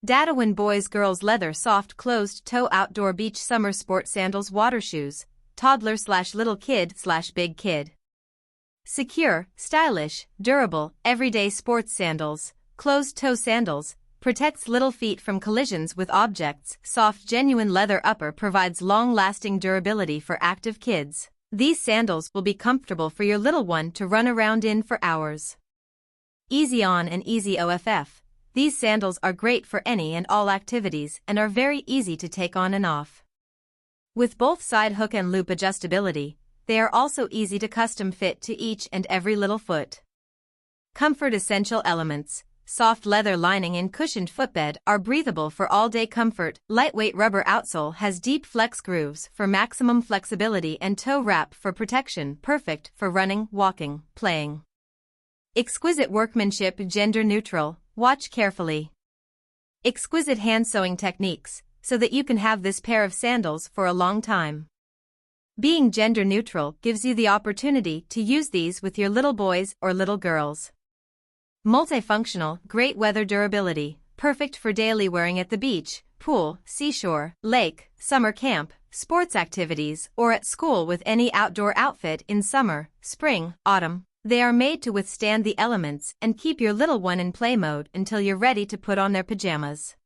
DADAWEN Boys Girls Leather Soft Closed Toe Outdoor Beach Summer Sports Sandals Water Shoes, Toddler/Little Kid/Big Kid. Secure, stylish, durable, everyday sports sandals, closed-toe sandals, protects little feet from collisions with objects. Soft genuine leather upper provides long-lasting durability for active kids. These sandals will be comfortable for your little one to run around in for hours. Easy on and easy off. These sandals are great for any and all activities and are very easy to take on and off. With both side hook and loop adjustability, they are also easy to custom fit to each and every little foot. Comfort essential elements: soft leather lining and cushioned footbed are breathable for all-day comfort. Lightweight rubber outsole has deep flex grooves for maximum flexibility and toe wrap for protection, perfect for running, walking, playing. Exquisite workmanship, gender neutral. Watch carefully. Exquisite hand sewing techniques, so that you can have this pair of sandals for a long time. Being gender neutral gives you the opportunity to use these with your little boys or little girls. Multifunctional, great weather durability, perfect for daily wearing at the beach, pool, seashore, lake, summer camp, sports activities, or at school with any outdoor outfit in summer, spring, autumn. They are made to withstand the elements and keep your little one in play mode until you're ready to put on their pajamas.